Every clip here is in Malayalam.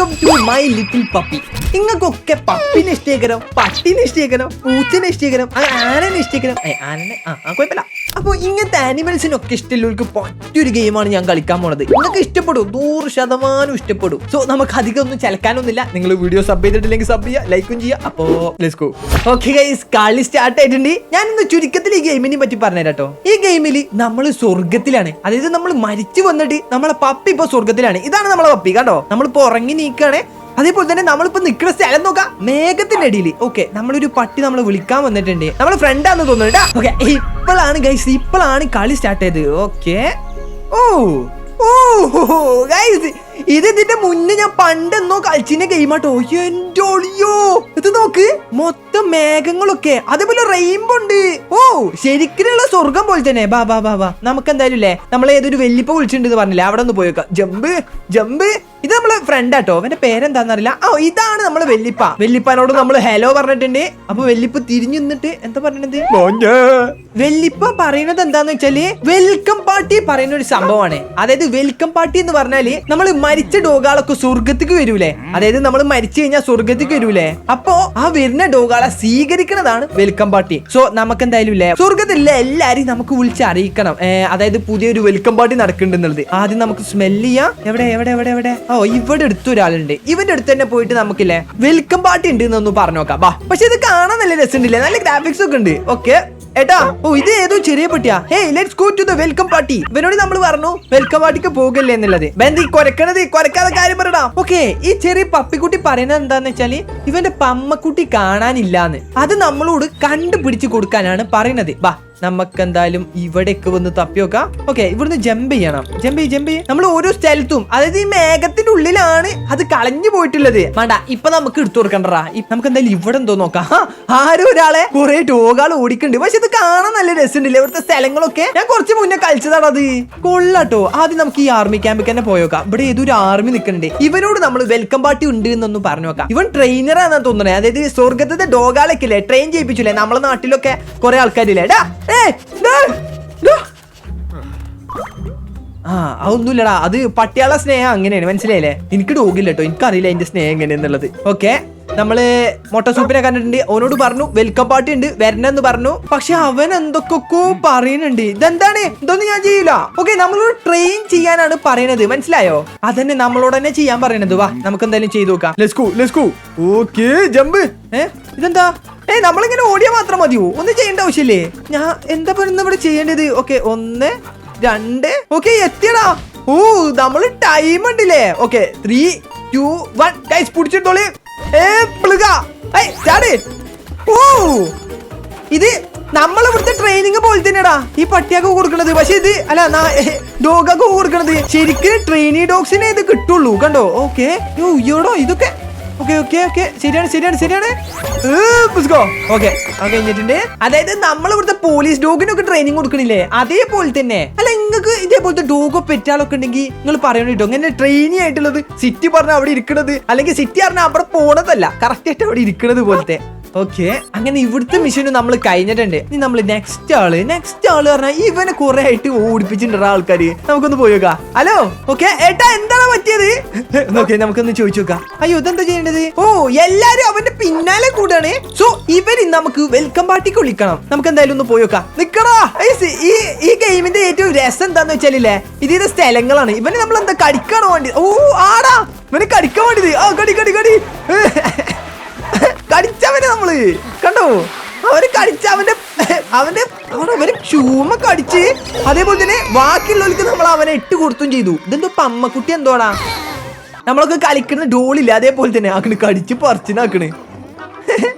Welcome to my little puppy. നിങ്ങൾക്കൊക്കെ പപ്പിനെ ഇഷ്ടീകരം, പട്ടിനെ ഇഷ്ടീകരം, പൂച്ചനെ ഇഷ്ടീകരം, ആനനെ ഇഷ്ടീകരം. ആനനെ കുഴപ്പമില്ല. അപ്പോൾ ഇങ്ങനത്തെ ആനിമൽസിനൊക്കെ ഇഷ്ടമുള്ളവർക്ക് പറ്റിയൊരു ഗെയിമാണ് ഞാൻ കളിക്കാൻ പോണത്. നിങ്ങൾക്ക് ഇഷ്ടപ്പെടും, 100% ഇഷ്ടപ്പെടും. സോ നമുക്ക് അധികം ഒന്നും ചലക്കാനൊന്നുമില്ല. നിങ്ങൾ വീഡിയോ സബ് ചെയ്തിട്ടില്ലെങ്കിൽ സബ് ചെയ്യുക, ലൈക്കും ചെയ്യുക. അപ്പോൾ ലെറ്റ്സ് ഗോ. ഓക്കെ ഗൈസ്, കളി സ്റ്റാർട്ട് ആയിട്ടുണ്ട്. ഞാൻ ഇന്ന് ചുരുക്കത്തിൽ ഈ ഗെയിമിനെ പറ്റി പറഞ്ഞുതരാം കേട്ടോ. ഈ ഗെയിമിൽ നമ്മൾ സ്വർഗത്തിലാണ്, അതായത് നമ്മൾ മരിച്ചു വന്നിട്ട് നമ്മളെ പപ്പി ഇപ്പൊ സ്വർഗത്തിലാണ്. ഇതാണ് നമ്മളെ പപ്പി, കണ്ടോ? നമ്മളിപ്പോ ഉറങ്ങി നീക്കാണ്. അതേപോലെ തന്നെ നമ്മളിപ്പോ നിൽക്കുന്ന സ്ഥലം നോക്കാം, മേഘത്തിന്റെ അടിയിൽ. ഓക്കെ, നമ്മളൊരു പട്ടി നമ്മളെ വിളിക്കാൻ വന്നിട്ടുണ്ട്. നമ്മളെ ഫ്രണ്ടാന്ന് തോന്നുന്നുണ്ട്. ഓക്കെ, ഇപ്പോഴാണ് ഗൈസ്, ഇപ്പോഴാണ് കളി സ്റ്റാർട്ട് ചെയ്തത്. ഓക്കെ, ഗൈസ്, ഇതിന്റെ മുന്നേ ഞാൻ പണ്ടെന്നോ കളിച്ചിന്റെ ഗെയിമാട്ടോ. എന്റെ ഒളിയോ, ഇത് നോക്ക്, മൊത്തം മേഘങ്ങളൊക്കെ, അതേപോലെ റെയിൻബോ ഉണ്ട്. ശരിക്കുള്ള സ്വർഗം പോലെ തന്നെ. ബാ ബാ ബാ ബാ, നമുക്ക് എന്തായാലും ഇല്ലേ, നമ്മളെ ഏതൊരു വെല്ലിപ്പ വിളിച്ചിട്ടുണ്ട് പറഞ്ഞില്ലേ, അവിടെ ഒന്ന് പോയേക്കാം. Jump jump. ഇത് നമ്മളെ ഫ്രണ്ട് ആട്ടോ, അവന്റെ പേരെന്താന്നറിയില്ല. ഇതാണ് നമ്മളെ വെല്ലിപ്പ. വെല്ലിപ്പാനോട് നമ്മൾ ഹലോ പറഞ്ഞിട്ടുണ്ട്. അപ്പൊ വെല്ലിപ്പ തിരിഞ്ഞു നിന്നിട്ട് എന്താ പറയണത്? വെല്ലിപ്പ പറയുന്നത് എന്താന്ന് വെച്ചാല് വെൽക്കം പാർട്ടി പറയുന്ന ഒരു സംഭവമാണ്. അതായത് വെൽക്കം പാർട്ടി എന്ന് പറഞ്ഞാല് നമ്മൾ മരിച്ച ഡോഗാളൊക്കെ സ്വർഗത്തേക്ക് വരൂലേ, അതായത് നമ്മൾ മരിച്ചു കഴിഞ്ഞാൽ സ്വർഗത്തേക്ക് വരൂലേ, അപ്പോ ആ വരുന്ന ഡോഗാളെ സ്വീകരിക്കുന്നതാണ് വെൽക്കം പാർട്ടി. സോ നമുക്ക് എന്തായാലും ഇല്ലേ, സ്വർഗത്തിലെ എല്ലാരും നമുക്ക് വിളിച്ച് അറിയിക്കണം, അതായത് പുതിയൊരു വെൽക്കം പാർട്ടി നടക്കുന്നുണ്ടെന്നുള്ളത്. ആദ്യം നമുക്ക് സ്മെല് ചെയ്യാം. എവിടെ എവിടെ എവിടെ എവിടെ? ഇവിടെ അടുത്തൊരാളുണ്ട്. ഇവന്റെ അടുത്ത് തന്നെ പോയിട്ട് നമുക്കില്ലേ വെൽക്കം പാർട്ടി ഉണ്ട് എന്നൊന്ന് പറഞ്ഞു നോക്കാം. ബാ. പക്ഷെ ഇത് കാണാൻ നല്ല രസമുണ്ടല്ലേ, നല്ല ഗ്രാഫിക്സ് ഒക്കെ ഉണ്ട്. ഓക്കെ ഏട്ടാ, ഇത് ഏതോ ചെറിയ പട്ടിയാ. Hey, let's go to the welcome party. ഇവനോട് നമ്മൾ പറഞ്ഞു വെൽക്കം പാർട്ടിക്ക് പോകല്ലേ എന്നുള്ളത്. ബന്ധി കൊരക്കണത്, കൊരക്കാതെ കാര്യം പറയടാ. ഓക്കെ, ഈ ചെറിയ പപ്പിക്കുട്ടി പറയുന്നത് എന്താന്ന് വെച്ചാല് ഇവന്റെ പമ്മക്കുട്ടി കാണാനില്ലാന്ന്. അത് നമ്മളോട് കണ്ടുപിടിച്ച് കൊടുക്കാനാണ് പറയുന്നത്. ബാ, നമുക്ക് എന്തായാലും ഇവിടേക്ക് വന്ന് തപ്പി നോക്കാം. ഓക്കെ, ഇവിടുന്ന് ജമ്പ് ചെയ്യണം. ജമ്പ് ചെയ്യ്. നമ്മൾ ഓരോ സ്ഥലത്തും, അതായത് ഈ മേഘത്തിന്റെ ഉള്ളിലാണ് അത് കളഞ്ഞു പോയിട്ടുള്ളത്. വേണ്ട, ഇപ്പൊ നമുക്ക് എടുത്തു കൊടുക്കണ്ടാ. നമുക്ക് എന്തായാലും ഇവിടെ എന്തോ നോക്കാം. ആരും ഒരാളെ കുറെ ഡോഗാൾ ഓടിക്കുന്നുണ്ട്. പക്ഷെ ഇത് കാണാൻ നല്ല രസമുണ്ടല്ലേ, ഇവിടുത്തെ സ്ഥലങ്ങളൊക്കെ. ഞാൻ കുറച്ച് മുന്നേ കളിച്ചതാണ് അത്. കൊള്ളാട്ടോ. ആദ്യം നമുക്ക് ഈ ആർമി ക്യാമ്പിൽ തന്നെ പോയോക്കാം. ഇവിടെ ഏതൊരു ആർമി നിൽക്കുന്നുണ്ട്. ഇവനോട് നമ്മൾ വെൽക്കം പാർട്ടി ഉണ്ട് എന്നൊന്ന് പറഞ്ഞു നോക്കാം. ഇവൻ ട്രെയിനറാണെന്ന് തോന്നണേ, അതായത് സ്വർഗത്തിന്റെ ഡോഗാളൊക്കെ ഇല്ലേ ട്രെയിൻ ചെയ്യിപ്പിച്ചില്ലേ, നമ്മളെ നാട്ടിലൊക്കെ കുറെ ആൾക്കാരില്ലേ. അതൊന്നുമില്ലടാ, അത് പട്ടിയാള സ്നേഹം അങ്ങനെയാണ്, മനസ്സിലായില്ലേ? എനിക്ക് ഡോഗില്ല കേട്ടോ, എനിക്കറിയില്ല അതിന്റെ സ്നേഹം എങ്ങനെയാന്നുള്ളത്. ഓക്കെ, നമ്മള് മൊട്ട സൂപ്പിനെ കണ്ടിട്ടുണ്ട്. അവനോട് പറഞ്ഞു വെൽക്കം പാർട്ടി ഉണ്ട് വരണെന്ന് പറഞ്ഞു. പക്ഷെ അവൻ എന്തൊക്കെയോ പറയുന്നുണ്ട്. ഇതെന്താണ്, ഇതൊന്നും ഞാൻ ചെയ്യൂല. ഓക്കെ, നമ്മളോട് ട്രെയിൻ ചെയ്യാനാണ് പറയണത്, മനസ്സിലായോ? അതന്നെ നമ്മളോട് തന്നെ ചെയ്യാൻ പറയണത്. വാ, നമുക്ക് എന്തായാലും ചെയ്തു നോക്കാം. Let's go. Okay, jump. ഇതെന്താ? നമ്മളിങ്ങനെ ഓടിയാൽ മാത്രം മതിയോ? ഒന്നും ചെയ്യേണ്ട ആവശ്യമില്ലേ? ഞാൻ എന്താ പറയുന്നത് ഇവിടെ ചെയ്യേണ്ടത്? ഓക്കെ, 1 2. ഓക്കെ, എത്തിയടാ. നമ്മള് ടൈം ഉണ്ടല്ലേ. ഓക്കെ, 3 2 1. ഗൈസ്, പിടിച്ചിട്ടോളി. ഇത് നമ്മളിവിടുത്തെ ട്രെയിനിങ് പോലെ തന്നെയാടാ ഈ പട്ടിയൊക്കെ കൊടുക്കണത്. പക്ഷെ ഇത് അല്ല, ഡോഗൊക്കെ കൊടുക്കണത് ശരിക്കും ട്രെയിനി ഡോഗ്സിനെ ഇത് കിട്ടുള്ളൂ, കണ്ടോ? ഓക്കെ, ഇയോടോ ഇതൊക്കെ. ഓക്കെ, ശരിയാണ്. ഓക്കെ, കഴിഞ്ഞിട്ടുണ്ട്. അതായത് നമ്മൾ ഇവിടുത്തെ പോലീസ് ഡോഗിനൊക്കെ ട്രെയിനിങ് കൊടുക്കണില്ലേ, അതേപോലെ തന്നെ. അല്ല, നിങ്ങൾക്ക് ഇതേപോലത്തെ ഡോഗോ പെറ്റാളൊക്കെ ഉണ്ടെങ്കിൽ നിങ്ങൾ പറയണ കേട്ടോ, ഇങ്ങനെ ട്രെയിനി ആയിട്ടുള്ളത്. സിറ്റി പറഞ്ഞാൽ അവിടെ ഇരിക്കണത്, അല്ലെങ്കിൽ സിറ്റി പറഞ്ഞാൽ അവിടെ പോണതല്ല, കറക്റ്റ് ആയിട്ട് അവിടെ ഇരിക്കണത് പോലത്തെ. ഓക്കെ, അങ്ങനെ ഇവിടുത്തെ മിഷനും നമ്മൾ കഴിഞ്ഞിട്ടുണ്ട്. ഇനി നമ്മൾ നെക്സ്റ്റ് ആള് പറഞ്ഞാൽ ഇവനെ കുറെ ആയിട്ട് ഓടിപ്പിച്ചിട്ടുണ്ട് ആൾക്കാര്. നമുക്കൊന്ന് പോയോക്കാം. ഹലോ, ഓക്കെ ഏട്ടാ, എന്താണ് പറ്റിയത്? ഓക്കെ, നമുക്കൊന്ന് ചോദിച്ചു നോക്കാം. അയ്യോ, ഇതെന്താ ചെയ്യേണ്ടത്? എല്ലാരും അവന്റെ പിന്നാലെ കൂടാണ്. സോ ഇവന് നമുക്ക് വെൽക്കം പാർട്ടിക്ക് വിളിക്കണം. നമുക്ക് എന്തായാലും ഒന്ന് പോയോക്കാം. നിക്കടാ. ഈ ഗെയിമിന്റെ ഏറ്റവും രസം എന്താന്ന് വെച്ചാലില്ലേ, ഇതിന്റെ സ്ഥലങ്ങളാണ്. ഇവന് നമ്മൾ എന്താ കടിക്കാണോ വേണ്ടി? ആടാ, ഇവന് കടിക്കാൻ വേണ്ടിയത്. കടി കടിച്ചവനെ നമ്മള് കണ്ടോ, അവര് കടിച്ച അവന്റെ ചൂമ കടിച്ച്. അതേപോലെ തന്നെ ബാക്കിയുള്ളവർക്ക് നമ്മൾ അവനെ ഇട്ട് കൊടുത്തും ചെയ്തു. ഇതെന്തോ പമ്മക്കുട്ടി എന്തോടാ, നമ്മളൊക്കെ കളിക്കുന്ന ഡോളില്ല, അതേപോലെ തന്നെ ആക്കണ്, കടിച്ച് പറിച്ചിനാക്കണ്.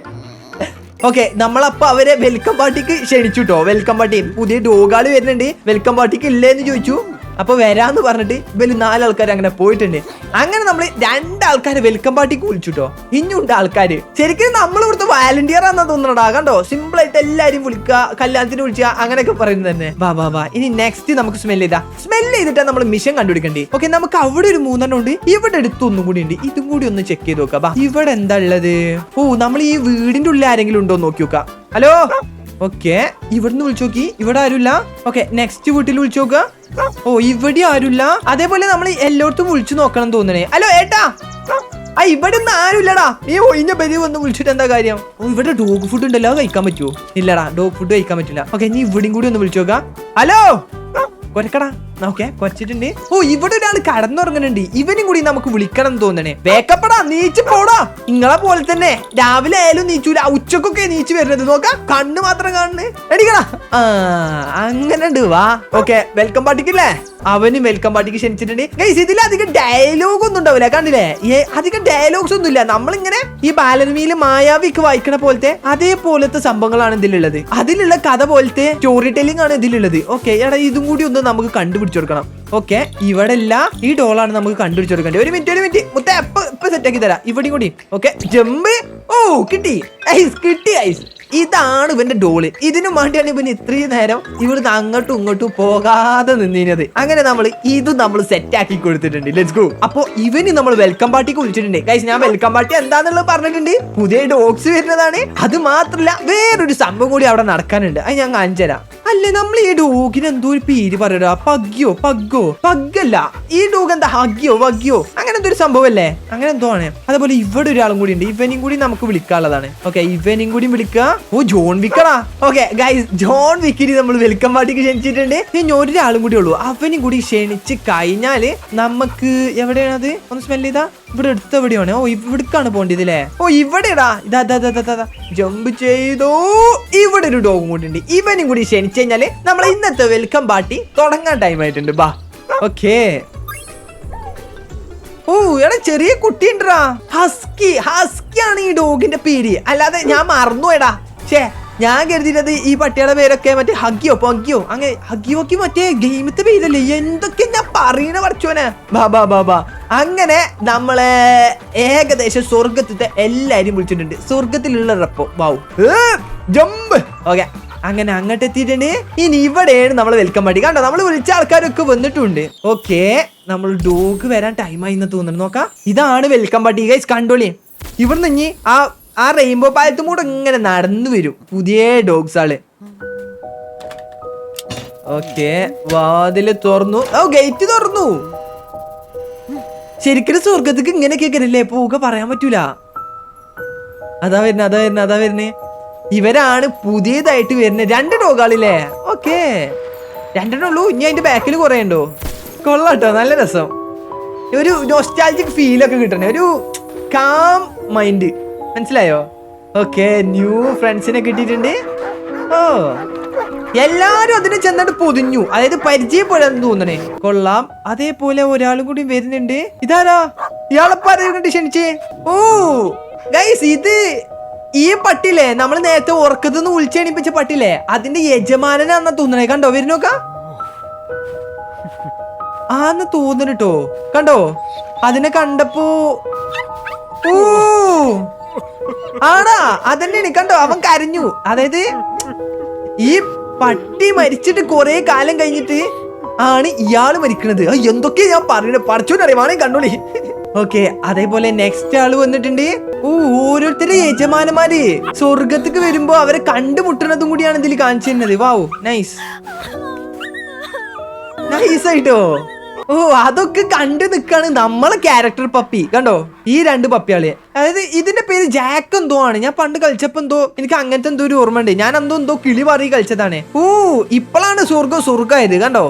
ഓക്കെ, നമ്മളപ്പോ അവരെ വെൽക്കം പാർട്ടിക്ക് ക്ഷണിച്ചു കേട്ടോ. വെൽക്കം പാർട്ടി പുതിയ ഡോഗാള് വരുന്നുണ്ട്, വെൽക്കം പാർട്ടിക്ക് ഇല്ലേന്ന് ചോദിച്ചു. അപ്പൊ വരാന്ന് പറഞ്ഞിട്ട് ഇവര് 4 ആൾക്കാർ അങ്ങനെ പോയിട്ടുണ്ട്. അങ്ങനെ നമ്മൾ 2 ആൾക്കാരെ വെൽക്കം പാർട്ടിക്ക് വിളിച്ചുട്ടോ. ഇനിയുണ്ട് ആൾക്കാര്. ശരിക്കും നമ്മൾ ഇവിടുത്തെ വാലണ്ടിയർ ആണെന്നാ തോന്നണടാ, കണ്ടോ? സിമ്പിൾ ആയിട്ട് എല്ലാരും വിളിക്കുക, കല്യാണത്തിന് വിളിക്കുക, അങ്ങനെയൊക്കെ പറയുന്നത് തന്നെ. വാ. ഇനി നെക്സ്റ്റ് നമുക്ക് സ്മെല് ചെയ്തിട്ടാ നമ്മൾ മിഷൻ കണ്ടുപിടിക്കണ്ടേ. ഓക്കെ, നമുക്ക് അവിടെ ഒരു 3 ഉണ്ട്. ഇവിടെ അടുത്ത് ഒന്നും കൂടി ഉണ്ട്. ഇതും കൂടി ഒന്ന് ചെക്ക് ചെയ്ത് നോക്കാം. ഇവിടെ എന്താ ഉള്ളത്? നമ്മൾ ഈ വീടിന്റെ ഉള്ളിൽ ആരെങ്കിലും ഉണ്ടോ നോക്കി നോക്കാം. ഹലോ, ഓക്കെ, ഇവിടുന്ന് വിളിച്ചു നോക്കി, ഇവിടെ ആരുമില്ല. ഓക്കെ, നെക്സ്റ്റ് വീട്ടിൽ വിളിച്ചു നോക്കുക. ഇവിടെ ആരുമില്ല. അതേപോലെ നമ്മൾ എല്ലായിടത്തും വിളിച്ചു നോക്കണം തോന്നണേ. ഹലോ ഏട്ടാ, ഇവിടെ ഒന്നും ആരുമില്ലടാ. നീ ഒഴിഞ്ഞ പെരി വന്ന് വിളിച്ചിട്ട് എന്താ കാര്യം? ഇവിടെ ഡോഗ് ഫുഡ് ഉണ്ടല്ലോ, കഴിക്കാൻ പറ്റുമോ? ഇല്ലടാ, ഡോഗ് ഫുഡ് കഴിക്കാൻ പറ്റില്ല. ഓക്കെ, നീ ഇവിടെയും കൂടി ഒന്ന് വിളിച്ചു നോക്കാം. ഹലോ കൊരക്കടാ. ഓക്കെ, കൊച്ചിട്ടുണ്ട്. ഇവിടെ ഒരാൾ കടന്നുറങ്ങുന്നുണ്ട്. ഇവനും കൂടി നമുക്ക് വിളിക്കണം തോന്നണേ. വേക്കപ്പെടാ, നീച്ച് പോടാ. നിങ്ങളെ പോലെ തന്നെ രാവിലെ ആയാലും നീച്ചൂല, ഉച്ചക്കൊക്കെ നീച്ച് വരുന്നത്. നോക്കാം, കണ്ണ് മാത്രം കാണുന്നേ. എടിക്കടാ. അങ്ങനെ ഉണ്ട്. വാ. ഓക്കെ, വെൽക്കം പാർട്ടിക്കല്ലേ? അവനും വെൽക്കം പാർട്ടിക്ക് ക്ഷണിച്ചിട്ടുണ്ട്. ഗൈസ്, ഇതിൽ അധികം ഡയലോഗ് ഒന്നും ഉണ്ടാവില്ല, കണ്ടില്ലേ? അധികം ഡയലോഗ്സ് ഒന്നും ഇല്ല. നമ്മളിങ്ങനെ ഈ ബാലൻമീല് മായാവിക്ക് വായിക്കണ പോലത്തെ അതേപോലത്തെ സംഭവങ്ങളാണ് ഇതിലുള്ളത്. അതിലുള്ള കഥ പോലത്തെ സ്റ്റോറി ടെല്ലിംഗ് ആണ് ഇതിലുള്ളത്. ഓക്കെ, എടാ ഇതും കൂടി ഒന്ന് നമുക്ക് കണ്ടുപിടിച്ചു കൊടുക്കണം. ഓക്കെ, ഇവിടെ ഇല്ല. ഈ ഡോളാണ് നമുക്ക് കണ്ടുപിടിച്ചു കൊടുക്കേണ്ടത്. ഒരു മിനിറ്റ് മുത്ത ഇപ്പൊ സെറ്റാക്കി തരാം. ഇവിടെയും കൂടി. Okay, jump. കിട്ടി ഐസ്, കിട്ടി ഐസ്. ഇതാണ് ഇവന്റെ ഡോള്. ഇതിനു വേണ്ടിയാണ് ഇവന് ഇത്രയും നേരം ഇവിടുന്ന് അങ്ങോട്ടും ഇങ്ങോട്ടും പോകാതെ നിന്നിരുന്നത്. അങ്ങനെ നമ്മൾ സെറ്റ് ആക്കി കൊടുത്തിട്ടുണ്ട്. Let's go. അപ്പൊ ഇവന് നമ്മൾ വെൽക്കം പാർട്ടിക്ക് വിളിച്ചിട്ടുണ്ട്. ഗൈസ്, ഞാൻ വെൽക്കം പാർട്ടി എന്താന്നുള്ളത് പറഞ്ഞിട്ടുണ്ട്. പുതിയ ഡോഗ്സ് വരുന്നതാണ്. അത് മാത്രല്ല വേറൊരു സംഭവം കൂടി അവിടെ നടക്കാനുണ്ട്. അത് ഞാൻ കാണിച്ചു തരാം. അല്ലേ, നമ്മൾ ഈ ഡോഗിന് എന്തോ ഒരു പേര് പറയടാ. പഗ്ഗല്ല. ഈ ഡോഗ് എന്താ ഹഗ്യോ വഗ്യോ അങ്ങനെ എന്തോ ഒരു സംഭവം അല്ലേ? അങ്ങനെ എന്തോ ആണ്. അതേപോലെ ഇവിടെ ഒരാളും കൂടി ഉണ്ട്. ഇവനും കൂടി നമുക്ക് വിളിക്കാനുള്ളതാണ്. ഓക്കെ, ഇവനും കൂടി വിളിക്കുക. ജോൺ വിക്കടാ. ഓക്കെ ഗൈസ്, ജോൺ വിക്കിന് നമ്മൾ വെൽക്കം പാർട്ടിക്ക് ക്ഷണിച്ചിട്ടുണ്ട്. ഇനി ഒരാളും കൂടി ഉള്ളൂ. അവനും കൂടി ക്ഷണിച്ച് കഴിഞ്ഞാല് നമുക്ക് എവിടെയാണത്? ഒന്ന് സ്മെല് ചെയ്താ. ഇവിടെ എടുത്ത എവിടെയാണ്? ഇവിടേക്കാണ് പോണ്ടത് അല്ലേ? ഇവിടെടാ. ഇതാ ജമ്പ് ചെയ്തോ. ഇവിടെ ഒരു ഡോഗും കൂടി ഉണ്ട്. ഇവനും കൂടി ക്ഷണിച്ചു കഴിഞ്ഞാല് നമ്മളെ ഇന്നത്തെ വെൽക്കം പാർട്ടി തുടങ്ങാൻ ടൈം ആയിട്ടുണ്ട്. ബാ. ഓക്കേ. എടാ ചെറിയ കുട്ടി ഉണ്ടടാ. ഹസ്കിയാണ് ഈ ഡോഗിന്റെ പേര്. അല്ലാതെ ഞാൻ മറന്നുപോയടാ. ഞാൻ കരുതിയത് ഈ പട്ടിയുടെ പേരൊക്കെ മറ്റേ ഹഗ്യോ പഗ്യോ അങ്ങനെ ഹഗ്യോക്ക് മറ്റേ ഗെയിമത്തെ പേരല്ലേ. എന്തൊക്കെ ഞാൻ പറയണ പഠിച്ചോനെ. ബാ. അങ്ങനെ നമ്മളെ ഏകദേശം സ്വർഗത്തിത്തെ എല്ലാരും വിളിച്ചിട്ടുണ്ട്. സ്വർഗത്തിലുള്ള റപ്പോ വാവ് ജമ്പ്. ഓക്കെ, അങ്ങനെ അങ്ങോട്ട് എത്തിയിട്ടുണ്ട്. ഇനി ഇവിടെയാണ് നമ്മളെ വെൽക്കം പാർട്ടി. കണ്ടോ, നമ്മൾ വിളിച്ച ആൾക്കാരൊക്കെ വന്നിട്ടുണ്ട്. ഓക്കെ, നമ്മൾ ഡോഗ് വരാൻ ടൈമായി എന്ന് തോന്നുന്നു. നോക്കാം, ഇതാണ് വെൽക്കം പാർട്ടി. ഗൈസ് കണ്ടോളി. ഇവിടുന്ന് ഇനി ആ റെയിൻബോ പാലത്തും കൂടെ ഇങ്ങനെ നടന്നു വരും പുതിയ ഡോഗ്സ് ആള്. ഓക്കെ, വാതില് തുറന്നു. ഗേറ്റ് തുറന്നു. ശരിക്കും സ്വർഗത്തേക്ക് ഇങ്ങനെ കേൾക്കണില്ലേ? പോക പറയാൻ പറ്റൂല. അതാ വരുന്നേ. ഇവരാണ് പുതിയതായിട്ട് വരുന്നത്. 2 ഡോഗാളില്ലേ? ഓക്കെ, 2 ഉള്ളൂ. ഇനി അതിന്റെ ബാക്കിൽ കുറെ ഉണ്ടോ? കൊള്ളാട്ടോ, നല്ല രസം. ഒരു നൊസ്റ്റാൾജിക് ഫീലൊക്കെ കിട്ടണേ. ഒരു കാം മൈൻഡ്. മനസ്സിലായോ? ഓക്കെ, ന്യൂ ഫ്രണ്ട്സിനെ കിട്ടിയിട്ടുണ്ട്. എല്ലാരും അതിനെ ചെന്നിട്ട് പൊതിഞ്ഞു. അതായത് പരിചയപ്പെടാന്ന് തോന്നണേ. കൊള്ളാം. അതേപോലെ ഒരാളും കൂടി വരുന്നുണ്ട്. ഇതാരാ? ഇയാളെ പറയുന്നുണ്ട് ക്ഷണിച്ചേ. ഗൈസ്, ഇത് ഈ പട്ടില്ലേ, നമ്മൾ നേരത്തെ ഉറക്കത്തുനിന്ന് വിളിച്ചെണിപ്പിച്ച പട്ടില്ലേ, അതിന്റെ യജമാനനാന്നാ തോന്നണേ. കണ്ടോ, വരുന്നോക്ക ആന്ന് തോന്നണട്ടോ. കണ്ടോ, അതിനെ കണ്ടപ്പോ ആടാ അതന്നെയാണ്. കണ്ടോ, അവൻ കരഞ്ഞു. അതായത് ഈ പട്ടി മരിച്ചിട്ട് കുറെ കാലം കഴിഞ്ഞിട്ട് ആണ് ഇയാള് മരിക്കണത്. എന്തൊക്കെയാ ഞാൻ പറയണ, പഠിച്ചോന്നറിയാം കണ്ടോളി. ഓക്കെ, അതേപോലെ നെക്സ്റ്റ് ആള് വന്നിട്ടുണ്ട്. ഓരോരുത്തരുടെ യജമാനന്മാര് സ്വർഗത്തേക്ക് വരുമ്പോ അവരെ കണ്ടുമുട്ടണതും കൂടിയാണ് ഇതിൽ കാണിച്ചു തരുന്നത്. വാവ്, നൈസ് ആയിട്ടോ. അതൊക്കെ കണ്ടു നിക്കാണ് നമ്മളെ ക്യാരക്ടർ പപ്പി. കണ്ടോ, ഈ 2 പപ്പിയാള്. അതായത് ഇതിന്റെ പേര് ജാക്ക് എന്തോ ആണ്. ഞാൻ പണ്ട് കളിച്ചപ്പോ എന്തോ എനിക്ക് അങ്ങനത്തെ എന്തോ ഒരു ഓർമ്മ ഉണ്ട്. ഞാൻ എന്തോ കിളി പറയി കളിച്ചതാണ്. ഇപ്പോഴാണ് സ്വർഗമായത്. കണ്ടോ,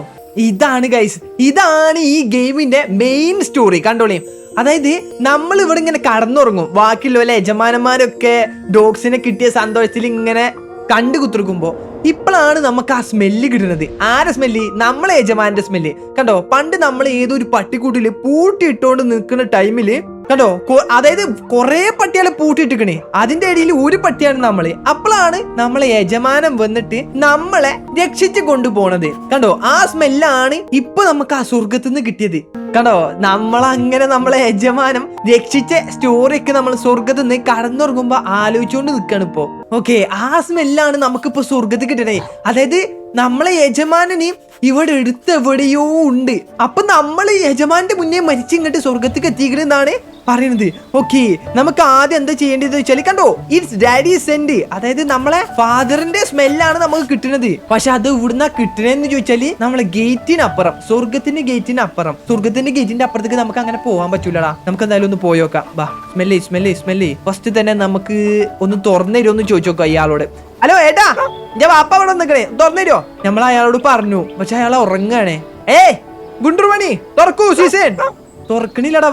ഇതാണ് ഗൈസ്, ഇതാണ് ഈ ഗെയിമിന്റെ മെയിൻ സ്റ്റോറി. കണ്ടോളേ, അതായത് നമ്മൾ ഇവിടെ ഇങ്ങനെ കടന്നുറങ്ങും. ബാക്കിയുള്ള യജമാനന്മാരൊക്കെ ഡോഗ്സിനെ കിട്ടിയ സന്തോഷത്തിൽ ഇങ്ങനെ കണ്ടു കുത്തിർക്കുമ്പോ ഇപ്പോഴാണ് നമുക്ക് ആ സ്മെല്ല് കിട്ടുന്നത്. ആരെ സ്മെല്ല്? നമ്മളെ യജമാന്റെ സ്മെല്ല്. കണ്ടോ, പണ്ട് നമ്മൾ ഏതൊരു പട്ടിക്കൂട്ടില് പൂട്ടിയിട്ടോണ്ട് നിൽക്കുന്ന ടൈമില് കണ്ടോ, അതായത് കൊറേ പട്ടികളെ പൂട്ടിയിട്ടിക്കണേ. അതിന്റെ ഇടയിൽ ഒരു പട്ടിയാണ് നമ്മള്. അപ്പോഴാണ് നമ്മളെ യജമാനം വന്നിട്ട് നമ്മളെ രക്ഷിച്ച് കൊണ്ടുപോണത്. കണ്ടോ, ആ സ്മെല്ലാണ് ഇപ്പൊ നമുക്ക് ആ സ്വർഗത്തിൽ നിന്ന് കിട്ടിയത്. കണ്ടോ, നമ്മളങ്ങനെ നമ്മളെ യജമാനം രക്ഷിച്ച സ്റ്റോറിയൊക്കെ നമ്മൾ സ്വർഗത്തിൽ നിന്ന് കടന്നുറങ്ങുമ്പോ ആലോചിച്ചുകൊണ്ട് നിൽക്കാണ് ഇപ്പൊ. ഓക്കെ, ആ സ്മെല്ലാണ് നമുക്കിപ്പോ സ്വർഗത്തിൽ കിട്ടണേ. അതായത് നമ്മളെ യജമാനന് ഇവിടെ എവിടെയോ ഉണ്ട്. അപ്പൊ നമ്മള് യജമാന്റെ മുന്നേ മരിച്ചിങ്ങോട്ട് സ്വർഗത്തേക്ക് എത്തിക്കണെന്നാണ് പറയുന്നത്. ഓക്കെ, നമുക്ക് ആദ്യം എന്താ ചെയ്യേണ്ടത് വെച്ചാൽ, കണ്ടോ, ഇറ്റ്സ് ഡാഡി സെന്റ്. അതായത് നമ്മളെ ഫാദറിന്റെ സ്മെല്ലാണ് നമുക്ക് കിട്ടുന്നത്. പക്ഷെ അത് ഇവിടുന്ന കിട്ടണെന്ന് ചോദിച്ചാല് നമ്മളെ ഗേറ്റിനപ്പുറം, സ്വർഗത്തിന്റെ സ്വർഗത്തിന്റെ ഗേറ്റിന്റെ അപ്പുറത്തേക്ക് നമുക്ക് അങ്ങനെ പോകാൻ പറ്റൂലടാ. നമുക്ക് എന്തായാലും ഒന്ന് പോയോക്കാം. ബാ, സ്മെല്ല്. ഫസ്റ്റ് തന്നെ നമുക്ക് ഒന്ന് തുറന്നുതരുമോന്ന് ചോദിച്ചു നോക്കാം ഇയാളോട്. ഹലോ ഏട്ടാ, എന്റെ വാപ്പ അവിടെ നിൽക്കണേ, തുറന്നുതരുമോ? നമ്മൾ അയാളോട് പറഞ്ഞു, പക്ഷെ അയാൾ ഉറങ്ങാണേ. ഗുണ്ടുമണി തുറക്കൂ സീസൺ. തുറക്കണില്ലടാ,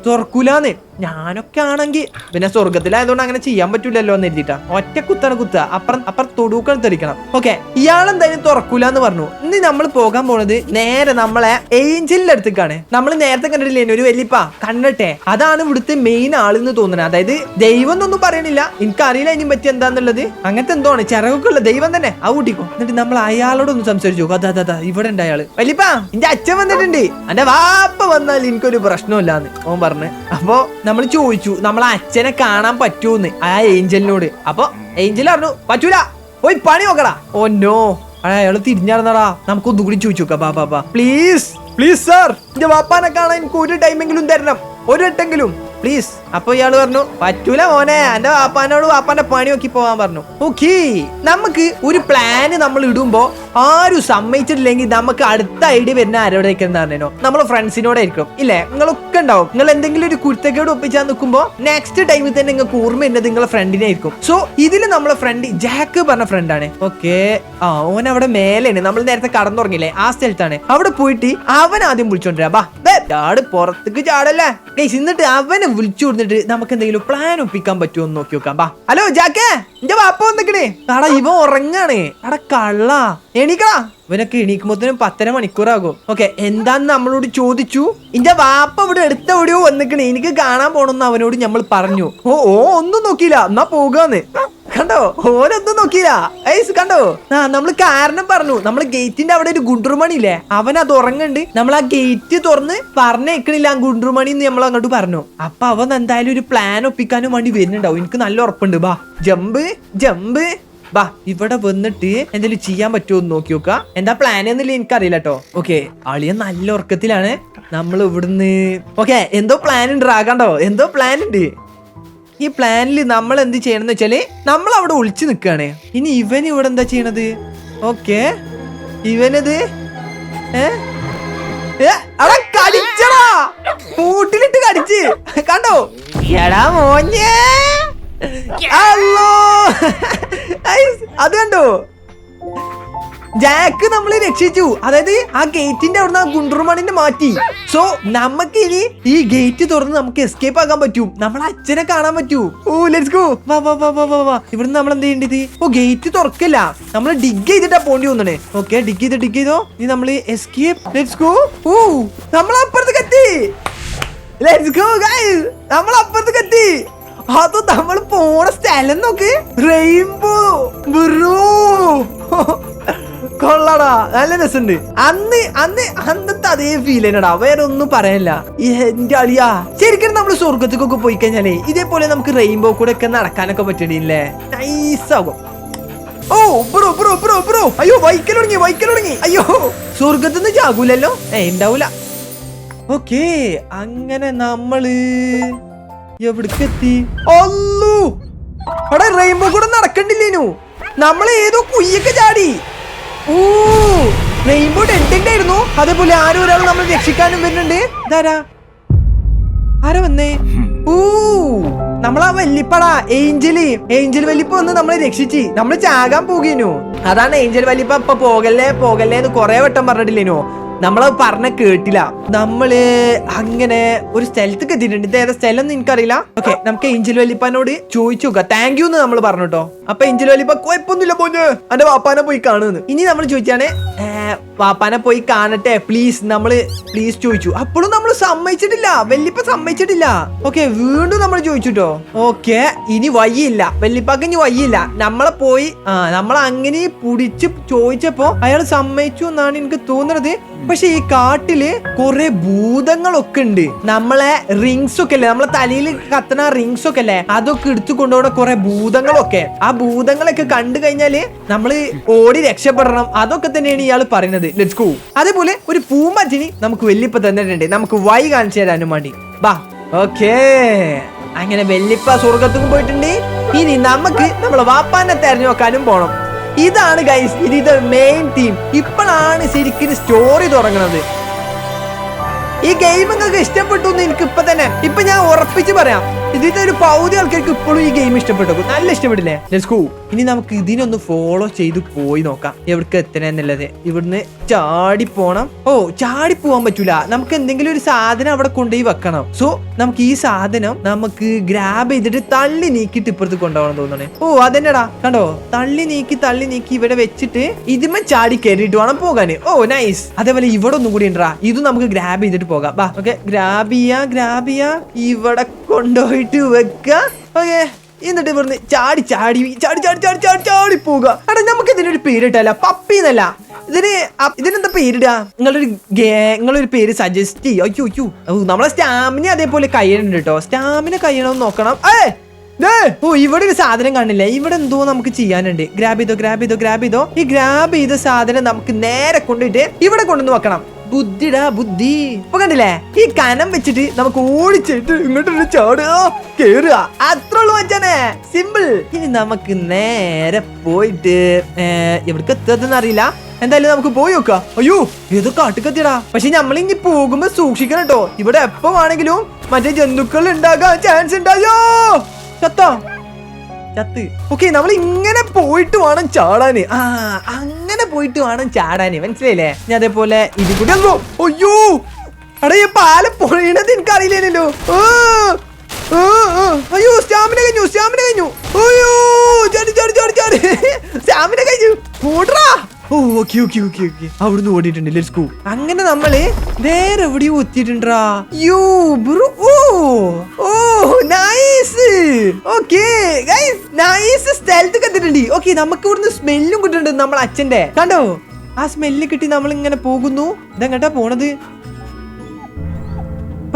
തുറക്കൂലാന്ന്. ഞാനൊക്കെ ആണെങ്കിൽ പിന്നെ സ്വർഗത്തിലായതുകൊണ്ട് അങ്ങനെ ചെയ്യാൻ പറ്റൂലല്ലോ എന്ന് എഴുതിട്ടാ. ഒറ്റ കുത്താണ് കുത്തുക, അപ്പുറം തൊടുക്കാൻ തെറിക്കണം. ഓക്കെ, ഇയാളെന്തായാലും തുറക്കൂലെന്ന് പറഞ്ഞു. ഇനി നമ്മൾ പോകാൻ പോണത് നേരെ നമ്മളെ ഏഞ്ചലിന്റെ അടുത്തേക്കാണ്. നമ്മൾ നേരത്തെ കണ്ടിട്ടില്ലേ ഒരു വലിയപ്പ കണ്ണട്ടെ, അതാണ് ഇവിടുത്തെ മെയിൻ ആളെന്ന് തോന്നുന്നത്. അതായത് ദൈവം എന്നൊന്നും പറയണില്ല, എനിക്കറിയില്ല അതിനെ പറ്റി എന്താന്നുള്ളത്. അങ്ങനത്തെ എന്തോ ആണ്, ചിറകൊക്കെ ഉള്ള ദൈവം തന്നെ. ആ കൂട്ടിക്കോ. എന്നിട്ട് നമ്മൾ അയാളോടൊന്ന് സംസാരിച്ചു. അതാ ഇവിടെ ഉണ്ട് അയാള്. വലിയപ്പ, എന്റെ അച്ഛൻ വന്നിട്ടുണ്ട്, എന്റെ വാപ്പ വന്നാൽ എനിക്കൊരു പ്രശ്നമില്ലാന്ന് ഓൻ പറഞ്ഞു. അപ്പൊ നമ്മൾ ചോദിച്ചു നമ്മളെ അച്ഛനെ കാണാൻ പറ്റൂന്ന് ആ ഏഞ്ചലിനോട്. അപ്പൊ ഏഞ്ചൽ പറഞ്ഞു പറ്റൂല, പോയി പണി നോക്കടാ. ഓ നോ, അയാള് തിരിഞ്ഞാർന്നടാ. നമുക്ക് ഒന്നുകൂടി ചോദിച്ചു നോക്കാം. ബാ പ്ലീസ് സാർ, എന്റെ വാപ്പാനെ കാണാൻ എനിക്ക് ഒരു ടൈമെങ്കിലും തരണം, ഒരു വട്ടെങ്കിലും പ്ലീസ്. അപ്പൊ ഇയാള് പറഞ്ഞു പറ്റൂല മോനെ, എന്റെ വാപ്പാനോട് വാപ്പാന്റെ പണി നോക്കി പോവാൻ പറഞ്ഞു. ഓക്കേ, നമുക്ക് ഒരു പ്ലാന് നമ്മൾ ഇടുമ്പോ ആരും സമ്മതിച്ചിട്ടില്ലെങ്കിൽ നമുക്ക് അടുത്ത ഐഡിയ വരുന്ന ആരോടേക്ക് പറഞ്ഞോ, നമ്മളെ ഫ്രണ്ട്സിനോടായിരിക്കും ഇല്ലേ? നിങ്ങളൊക്കെ ഉണ്ടാവും. നിങ്ങൾ എന്തെങ്കിലും ഒരു കുരുത്തക്കേട് ഒപ്പിച്ചാൽ നിൽക്കുമ്പോ നെക്സ്റ്റ് ടൈമിൽ തന്നെ നിങ്ങൾക്ക് ഓർമ്മ വരുന്നത് നിങ്ങളെ ഫ്രണ്ടിനെ ആയിരിക്കും. സോ ഇതില് നമ്മളെ ഫ്രണ്ട് ജാക്ക് പറഞ്ഞ ഫ്രണ്ടാണ്. ഓക്കെ, ഓൻ അവിടെ മേലെയാണ്, നമ്മൾ നേരത്തെ കടന്നുറങ്ങില്ലേ ആ സ്ഥലത്താണ്. അവിടെ പോയിട്ട് അവൻ ആദ്യം വിളിച്ചോണ്ടിരാ. ബാ ചാട്, പുറത്തേക്ക് ചാടല്ലേ. എന്നിട്ട് അവനെ വിളിച്ചു കൊടുത്തിട്ട് നമുക്ക് എന്തെങ്കിലും പ്ലാൻ ഒപ്പിക്കാൻ പറ്റുമോ എന്ന് നോക്കി നോക്കാം. ബാ. ഹലോ ജാക്കേ, എന്റെ വാപ്പ വന്നിക്കണേ. കടാ ഇവൻ ഉറങ്ങാണ്. അടാ കള്ള, എണീക്കടാ. ഇവനൊക്കെ എണീക്കുമ്പോഴത്തേനും 10.5 മണിക്കൂറാകും. ഓക്കെ, എന്താന്ന് നമ്മളോട് ചോദിച്ചു. എന്റെ വാപ്പ ഇവിടെ എടുത്ത എവിടെയോ വന്നിക്കണേ, എനിക്ക് കാണാൻ പോണെന്ന് അവനോട് നമ്മൾ പറഞ്ഞു. ഒന്നും നോക്കിയില്ല, എന്നാ പോകാന്ന്. കണ്ടോ, ഓരൊന്നും നോക്കിയില്ല. കണ്ടോ, നമ്മള് കാരണം പറഞ്ഞു. നമ്മള് ഗേറ്റിന്റെ അവിടെ ഒരു ഗുണ്ടുമണി ഇല്ലേ, അവൻ അത് ഉറങ്ങണ്ട്. നമ്മൾ ആ ഗേറ്റ് തുറന്ന് പറഞ്ഞേക്കണില്ല ആ ഗുണ്ടുമണി എന്ന് നമ്മൾ അങ്ങോട്ട് പറഞ്ഞു. അപ്പൊ അവൻ എന്തായാലും ഒരു പ്ലാൻ ഒപ്പിക്കാനും വേണ്ടി വരുന്നുണ്ടാവും, എനിക്ക് നല്ല ഉറപ്പുണ്ട്. ബാ ജമ്പ്. ബാ, ഇവിടെ വന്നിട്ട് എന്തെങ്കിലും ചെയ്യാൻ പറ്റുമോ എന്ന് നോക്കി നോക്ക. എന്താ പ്ലാൻ എന്നില്ല എനിക്കറിയില്ല കേട്ടോ. ഓക്കെ, അളിയൻ നല്ല ഉറക്കത്തിലാണ്. നമ്മൾ ഇവിടുന്ന് ഓക്കെ എന്തോ പ്ലാൻ ഉണ്ട്. കണ്ടോ, എന്തോ പ്ലാൻ ഉണ്ട്. ഈ പ്ലാനിൽ നമ്മൾ എന്ത് ചെയ്യണമെന്ന് വെച്ചാല് നമ്മൾ അവിടെ ഒളിച്ചു നിൽക്കുകയാണ്. ഇനി ഇവൻ ഇവിടെ എന്താ ചെയ്യണത്? ഓക്കെ, ഇവനത് കടിച്ചടാ, കൂട്ടിലിട്ട് കടിച്ച്. കണ്ടോ, എടാ മോഞ്ഞേ, അത് കണ്ടോ, ജാക്ക് നമ്മളെ രക്ഷിച്ചു. അതായത് ആ ഗേറ്റിന്റെ അവിടുന്ന് ആ ഗുണ്ടുമണിനെ മാറ്റി. സോ നമുക്ക് ഇനി ഈ ഗേറ്റ് തുറന്ന് നമുക്ക് എസ്കേപ്പ് ആക്കാൻ പറ്റും, നമ്മളെ അച്ഛനെ കാണാൻ പറ്റൂ. ഓ ലെറ്റ്സ് ഗോ. വാ. ഇവിടുന്ന് നമ്മൾ എന്ത് ചെയ്യേണ്ടത്? ഗേറ്റ് തുറക്കില്ല, നമ്മൾ ഡിഗ് ചെയ്തിട്ടാ പോണ്ടി വന്നേ. ഓക്കെ, ഡിഗ് ചെയ്തോ. ഇനി നമ്മള് എസ്കേപ്പ്. Let's go. നമ്മളപ്പുറത്തേക്ക് എത്തി. ലെറ്റ്സ് ഗോ ഗൈസ്, നമ്മളപ്പുറത്തേക്ക് എത്തി. അത് നമ്മൾ പോണ സ്ഥലം നോക്ക്, റെയിൻബോ ബ്രോ. കൊള്ളടാ, നല്ല രസമുണ്ട്. അന്നത്തെ അതേ ഫീൽ തന്നെടാ, വേറെ ഒന്നും പറയാനില്ല. എന്റെ അളിയാ, ശരിക്കും നമ്മള് സ്വർഗത്തേക്കൊക്കെ പോയി കഴിഞ്ഞാലേ ഇതേപോലെ നമുക്ക് റെയിൻബോ കൂടെ ഒക്കെ നടക്കാനൊക്കെ പറ്റണില്ലേ, നൈസാകും. ഓ ബ്രോ, അയ്യോ വൈക്കൽ തുടങ്ങി. അയ്യോ, സ്വർഗത്തുനിന്ന് ചാകൂലല്ലോ, ഉണ്ടാവൂല. ഓക്കെ, അങ്ങനെ നമ്മള് എവിടേക്ക് എത്തി? അല്ലോ, അവിടെ റെയിൻബോ കൂടെ നടക്കണ്ടില്ലേനു, നമ്മൾ ഏതോ കുയ്യൊക്കെ ചാടി. റെയിൻബോ ഡെൻഡായിരുന്നു. അതേപോലെ ആരോ ഒരാൾ നമ്മൾ രക്ഷിക്കാനും വരുന്നുണ്ട്. ഇതാരാ, ആരാ വന്നേ? നമ്മളാ വല്ലിപ്പടാ, ഏഞ്ചൽ വല്ലിപ്പ വന്ന് നമ്മളെ രക്ഷിച്ച്. നമ്മള് ചാകാൻ പോകേനു. അതാണ് ഏഞ്ചൽ വല്ലിപ്പ ഇപ്പൊ പോകല്ലേ എന്ന് കൊറേ വട്ടം പറഞ്ഞിട്ടില്ലേനു. നമ്മളത് പറഞ്ഞ കേട്ടില്ല. നമ്മള് അങ്ങനെ ഒരു സ്ഥലത്തേക്ക് എത്തിയിട്ടുണ്ട്. ഇത് ഏതാ സ്ഥലം എന്ന് എനിക്കറിയില്ല. ഓക്കെ, നമുക്ക് ഏഞ്ചൽ വല്ലിപ്പാനോട് ചോദിച്ചു നോക്കാം. താങ്ക് യു എന്ന് നമ്മൾ പറഞ്ഞു കേട്ടോ. അപ്പൊ ഏഞ്ചൽ വല്ലിപ്പ കുഴപ്പമൊന്നുമില്ല പോഞ്ഞ്, എന്റെ വാപ്പാനെ പോയി കാണുന്നു. ഇനി നമ്മൾ ചോദിച്ചാണ് വാപ്പാനെ പോയി കാണട്ടെ പ്ലീസ്, നമ്മള് പ്ലീസ് ചോദിച്ചു. അപ്പോഴും നമ്മൾ സമ്മതിച്ചിട്ടില്ല, വല്ലിപ്പ സമ്മതിച്ചിട്ടില്ല. ഓക്കെ, വീണ്ടും നമ്മൾ ചോദിച്ചുട്ടോ. ഓക്കെ, ഇനി വയ്യില്ല, വല്ലിപ്പാക്ക് ഇനി വയ്യില്ല. നമ്മളെ പോയി നമ്മളങ്ങനെ പിടിച്ച് ചോദിച്ചപ്പോ അയാൾ സമ്മതിച്ചു എന്നാണ് എനിക്ക് തോന്നുന്നത്. പക്ഷെ ഈ കാട്ടില് കുറെ ഭൂതങ്ങളൊക്കെ ഉണ്ട്. നമ്മളെ റിങ്സ് ഒക്കെ അല്ലേ, നമ്മളെ തലയിൽ കത്തണ റിങ്സ് ഒക്കെ അല്ലേ, അതൊക്കെ എടുത്തു കൊണ്ടുപോകുന്ന കുറെ ഭൂതങ്ങളൊക്കെ. ആ ഭൂതങ്ങളൊക്കെ കണ്ടു കഴിഞ്ഞാല് നമ്മള് ഓടി രക്ഷപ്പെടണം. അതൊക്കെ തന്നെയാണ് ഇയാൾ പറയുന്നത്. Let's go. അതേപോലെ ഒരു പൂമ്പാറ്റിനി നമുക്ക് വല്ലിപ്പ തന്നിട്ടുണ്ട്, നമുക്ക് വഴി കാണിച്ചു തരാനും വേണ്ടി. ബാ. ഓക്കേ, അങ്ങനെ വല്ലിപ്പ സ്വർഗത്തും പോയിട്ടുണ്ട്. ഇനി നമുക്ക് നമ്മളെ വാപ്പാനെ തെരഞ്ഞു നോക്കാനും പോണം. ഇതാണ് ഗൈസ്, ഇത് മെയിൻ തീം. ഇപ്പോഴാണ് ശരിക്കും സ്റ്റോറി തുടങ്ങുന്നത്. ഈ ഗെയിം നിങ്ങൾക്ക് ഇഷ്ടപ്പെട്ടു എന്ന് എനിക്ക് ഇപ്പൊ ഞാൻ ഉറപ്പിച്ച് പറയാം. ഇതിന്റെ ഒരു പകുതി ആൾക്കാർക്ക് ഇപ്പോഴും ഈ ഗെയിം ഇഷ്ടപ്പെട്ടു. നല്ല ഇഷ്ടപ്പെട്ടില്ലേ? Let's go. ഇനി നമുക്ക് ഇതിനൊന്ന് ഫോളോ ചെയ്ത് പോയി നോക്കാം എവിടേക്ക് എത്തണെന്നുള്ളത്. ഇവിടുന്ന് ചാടി പോണം. ഓ, ചാടി പോവാൻ പറ്റൂല. നമുക്ക് എന്തെങ്കിലും ഒരു സാധനം അവിടെ കൊണ്ടുപോയി വെക്കണം. സോ നമുക്ക് ഈ സാധനം നമുക്ക് ഗ്രാബ് ചെയ്തിട്ട് തള്ളി നീക്കിട്ട് ഇപ്പുറത്ത് കൊണ്ടുപോകണം തോന്നണേ. ഓ അതെന്നെടാ, കണ്ടോ? തള്ളി നീക്കി ഇവിടെ വെച്ചിട്ട് ഇതിമ ചാടി കയറിയിട്ട് വേണം പോകാന്. ഓ നൈസ്. അതേപോലെ ഇവിടെ ഒന്നും കൂടി ഉണ്ടാ. ഇത് നമുക്ക് ഗ്രാബ് ചെയ്തിട്ട് പോകാം. ബാ, ഓക്കെ. ഗ്രാബ് ചെയ്യാ ഇവിടെ കൊണ്ടുപോയിട്ട് വെക്ക. ഓക്കെ, എന്നിട്ട് ഇവിടുന്ന് ചാടി പോവുക. എടാ, നമുക്ക് ഇതിനൊരു പേരിട്ടല്ല, പപ്പി എന്നല്ല. ഇതിനെന്താ പേരിടാ? നിങ്ങളൊരു പേര് സജസ്റ്റ് ചെയ്യോ? അയ്യോ, നമ്മളെ സ്റ്റാമിന അതേപോലെ കഴിയണുണ്ട് കേട്ടോ. സ്റ്റാമിന കഴിയണമെന്ന് നോക്കണം. ഓ, ഇവിടെ ഒരു സാധനം കാണില്ലേ? ഇവിടെ എന്തോ നമുക്ക് ചെയ്യാനുണ്ട്. ഗ്രാബ് ചെയ്തോ. ഈ ഗ്രാബ് ചെയ്ത സാധനം നമുക്ക് നേരെ കൊണ്ടുപോയിട്ട് ഇവിടെ കൊണ്ടുവന്ന് വെക്കണം. ബുദ്ധിടാ, ബുദ്ധി. ഇപ്പൊ കണ്ടില്ലേ? ഈ കനം വെച്ചിട്ട് നമുക്ക് ഓടിച്ചിട്ട് ഇങ്ങോട്ട് ചാടുക, കേറുക. അത്ര ഉള്ളു വെച്ചാനേ, സിമ്പിൾ. ഇനി നമുക്ക് നേരെ പോയിട്ട് എവിടേക്ക് എത്തുന്ന അറിയില്ല. എന്തായാലും നമുക്ക് പോയി നോക്കാം. അയ്യോ, ഏതോ കാട്ടുകത്തിടാ. പക്ഷെ നമ്മളിങ്ങി പോകുമ്പോ സൂക്ഷിക്കണം കേട്ടോ. ഇവിടെ എപ്പോ വേണമെങ്കിലും മറ്റേ ജന്തുക്കൾ ഉണ്ടാകാൻ ചാൻസ് ഉണ്ടായോ. ചത്ത്. ഓക്കെ, നമ്മൾ ഇങ്ങനെ പോയിട്ട് വേണം ചാടാന്. അങ്ങനെ പോയിട്ട് വേണം ചാടാന്, മനസ്സിലായില്ലേ? ഞാൻ അതേപോലെ ഇത് കൂടി. അയ്യോ, അടേ, പാലം പൊഴയണത് എനിക്ക് അറിയില്ലേനല്ലോ. അയ്യോ, സ്റ്റാമിന കഴിഞ്ഞു. അയ്യോ, ചാടി സ്റ്റാമിന കഴിഞ്ഞു. ഓടറാ. ഓക്കെ. അവിടുന്ന് ഓടിയിട്ടുണ്ട്. Let's go. അങ്ങനെ നമ്മള് വേറെ എവിടെയോ എത്തിയിട്ടുണ്ടാ. Yo bro. Oh nice. Okay guys, nice സ്ഥലത്ത് എത്തിയിട്ടുണ്ട്. ഓക്കെ, നമുക്ക് ഇവിടുന്ന് സ്മെല്ലും കിട്ടുന്നുണ്ട്. നമ്മളെ അച്ഛന്റെ കണ്ടോ? ആ സ്മെല്ല് കിട്ടി നമ്മൾ ഇങ്ങനെ പോകുന്നു. ഇതെങ്ങട്ടാ പോണത്?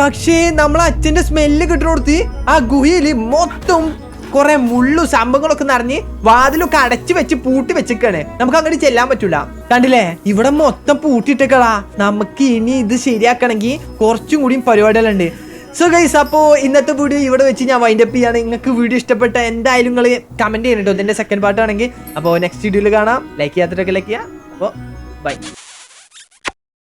പക്ഷേ നമ്മളെ അച്ഛന്റെ സ്മെല്ല് കിട്ടുന്നിടത്ത് ആ ഗുഹയില് മൊത്തം കുറെ മുള്ളു സംഭവങ്ങളൊക്കെ നിറഞ്ഞ് വാതിലൊക്കെ അടച്ചു വെച്ച് പൂട്ടി വെച്ചിക്കാണ്. നമുക്ക് അങ്ങോട്ട് ചെല്ലാൻ പറ്റൂല. കണ്ടില്ലേ? ഇവിടെ മൊത്തം പൂട്ടിയിട്ടേക്കളാ. നമുക്ക് ഇനി ഇത് ശരിയാക്കണമെങ്കിൽ കുറച്ചും കൂടിയും പരിപാടികളുണ്ട്. സോ ഗൈസ്, അപ്പോൾ ഇന്നത്തെ വീഡിയോ ഇവിടെ വെച്ച് ഞാൻ വൈൻഡപ്പ് ചെയ്യാണ്. നിങ്ങൾക്ക് വീഡിയോ ഇഷ്ടപ്പെട്ട എന്തായാലും നിങ്ങൾ കമന്റ് ചെയ്യണം കേട്ടോ. ഇതിന്റെ സെക്കൻഡ് പാർട്ട് ആണെങ്കിൽ. അപ്പോൾ നെക്സ്റ്റ് വീഡിയോയിൽ കാണാം. ലൈക്ക് ചെയ്യാത്തവരൊക്കെ ലൈക്ക് ചെയ്യാം. അപ്പോൾ ബൈ.